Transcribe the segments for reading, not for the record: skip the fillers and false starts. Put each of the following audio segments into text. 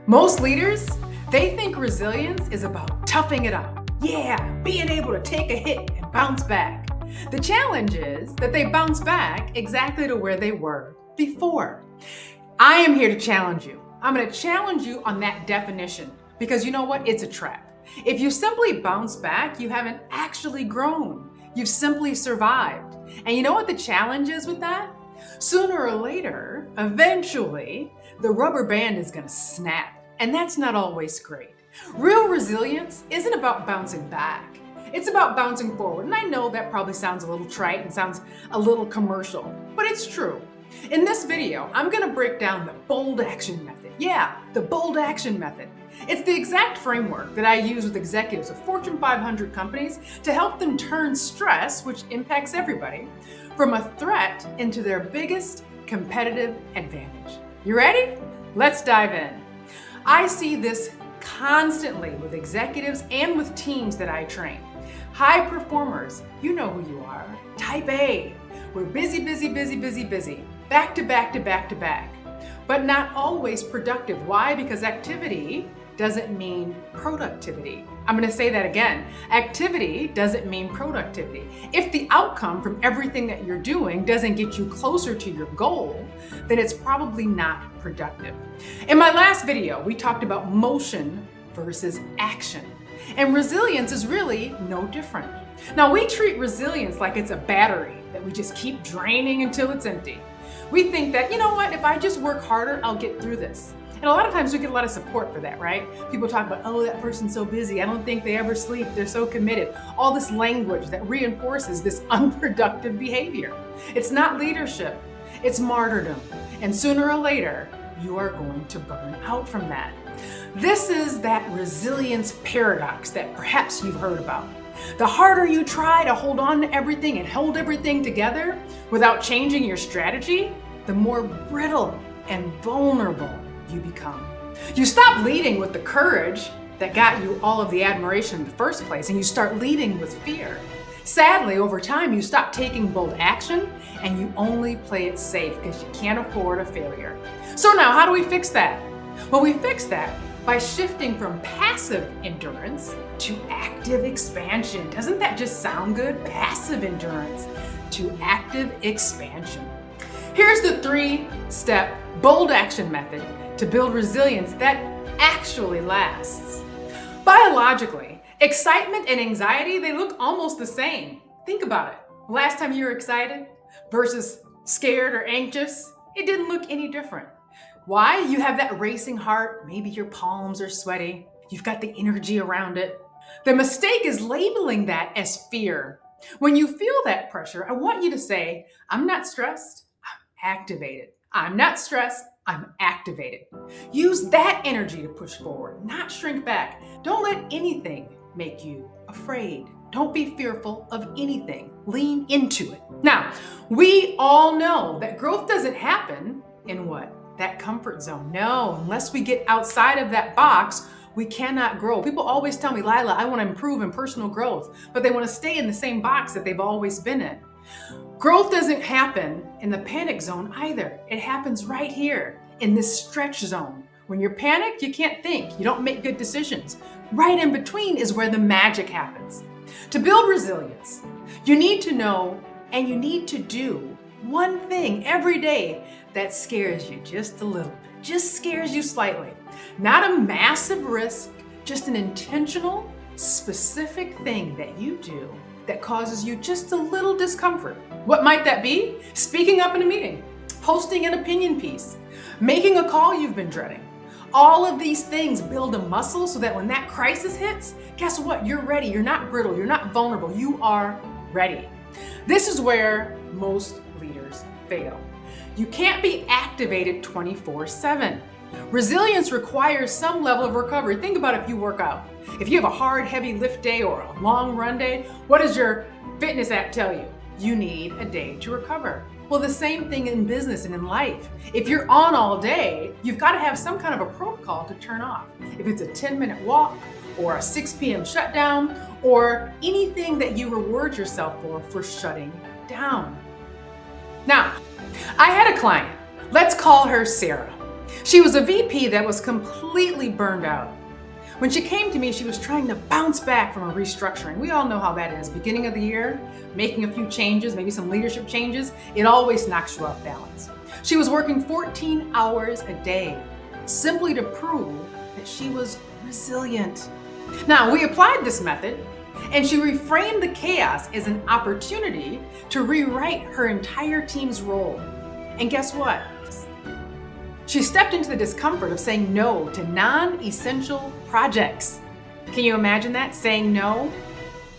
Most leaders, they think resilience is about toughing it out. Yeah, being able to take a hit and bounce back. The challenge is that they bounce back exactly to where they were before. I am here to challenge you. I'm going to challenge you on that definition because you know what? It's a trap. If you simply bounce back, you haven't actually grown. You've simply survived. And you know what the challenge is with that? Sooner or later, eventually, the rubber band is going to snap. And that's not always great. Real resilience isn't about bouncing back. It's about bouncing forward. And I know that probably sounds a little trite and sounds a little commercial, but it's true. In this video, I'm going to break down the bold action method. Yeah, the bold action method. It's the exact framework that I use with executives of Fortune 500 companies to help them turn stress, which impacts everybody, from a threat into their biggest competitive advantage. You ready? Let's dive in. I see this constantly with executives and with teams that I train. High performers, you know who you are. Type A. We're busy, back to back, but not always productive. Why? Because activity doesn't mean productivity. I'm going to say that again. Activity doesn't mean productivity. If the outcome from everything that you're doing doesn't get you closer to your goal, then it's probably not productive. In my last video, we talked about motion versus action. And resilience is really no different. Now, we treat resilience like it's a battery that we just keep draining until it's empty. We think that, you know what, if I just work harder, I'll get through this. And a lot of times we get a lot of support for that, right? People talk about, oh, that person's so busy. I don't think they ever sleep. They're so committed. All this language that reinforces this unproductive behavior. It's not leadership, it's martyrdom. And sooner or later, you are going to burn out from that. This is that resilience paradox that perhaps you've heard about. The harder you try to hold on to everything and hold everything together without changing your strategy, the more brittle and vulnerable you become. You stop leading with the courage that got you all of the admiration in the first place, and you start leading with fear. Sadly, over time, you stop taking bold action and you only play it safe because you can't afford a failure. So now, how do we fix that? Well, we fix that by shifting from passive endurance to active expansion. Doesn't that just sound good? Passive endurance to active expansion. Here's the 3-step bold action method to build resilience that actually lasts. Biologically, excitement and anxiety, they look almost the same. Think about it. Last time you were excited versus scared or anxious, it didn't look any different. Why? You have that racing heart, maybe your palms are sweaty, you've got the energy around it. The mistake is labeling that as fear. When you feel that pressure, I want you to say, I'm not stressed, I'm activated. I'm not stressed, I'm activated. Use that energy to push forward, not shrink back. Don't let anything make you afraid. Don't be fearful of anything. Lean into it. Now, we all know that growth doesn't happen in what? That comfort zone. No, unless we get outside of that box, we cannot grow. People always tell me, Lila, I want to improve in personal growth, but they want to stay in the same box that they've always been in. Growth doesn't happen in the panic zone either. It happens right here in this stretch zone. When you're panicked, you can't think. You don't make good decisions. Right in between is where the magic happens. To build resilience, you need to know and you need to do one thing every day that scares you just a little bit, just scares you slightly. Not a massive risk, just an intentional, specific thing that you do that causes you just a little discomfort. What might that be? Speaking up in a meeting, posting an opinion piece, making a call you've been dreading. All of these things build a muscle so that when that crisis hits, guess what? You're ready. You're not brittle. You're not vulnerable. You are ready. This is where most leaders fail. You can't be activated 24/7. Resilience requires some level of recovery. Think about if you work out. If you have a hard, heavy lift day or a long run day, what does your fitness app tell you? You need a day to recover. Well, the same thing in business and in life. If you're on all day, you've got to have some kind of a protocol to turn off. If it's a 10-minute walk or a 6 p.m. shutdown or anything that you reward yourself for shutting down. Now, I had a client, let's call her Sarah. She was a VP that was completely burned out. When she came to me, she was trying to bounce back from a restructuring. We all know how that is. Beginning of the year, making a few changes, maybe some leadership changes, it always knocks you off balance. She was working 14 hours a day simply to prove that she was resilient. Now, we applied this method, and she reframed the chaos as an opportunity to rewrite her entire team's role. And guess what? She stepped into the discomfort of saying no to non-essential projects. Can you imagine that? Saying no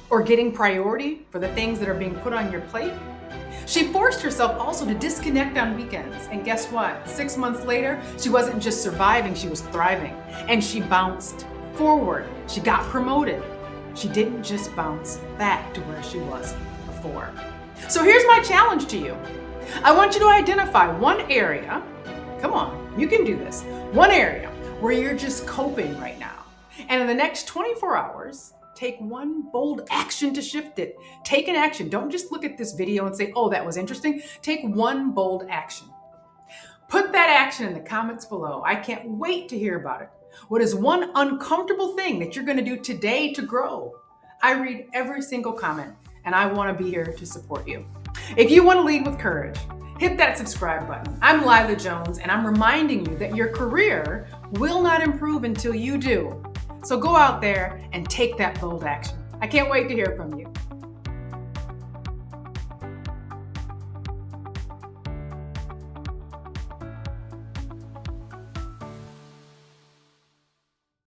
or getting priority for the things that are being put on your plate? She forced herself also to disconnect on weekends. And guess what? 6 months later, she wasn't just surviving, she was thriving. And she bounced forward. She got promoted. She didn't just bounce back to where she was before. So here's my challenge to you. I want you to identify one area. Come on, you can do this. One area where you're just coping right now. And in the next 24 hours, take one bold action to shift it. Take an action. Don't just look at this video and say, oh, that was interesting. Take one bold action. Put that action in the comments below. I can't wait to hear about it. What is one uncomfortable thing that you're going to do today to grow? I read every single comment, and I want to be here to support you. If you want to lead with courage, hit that subscribe button. I'm Lila Jones, and I'm reminding you that your career will not improve until you do. So go out there and take that bold action. I can't wait to hear from you.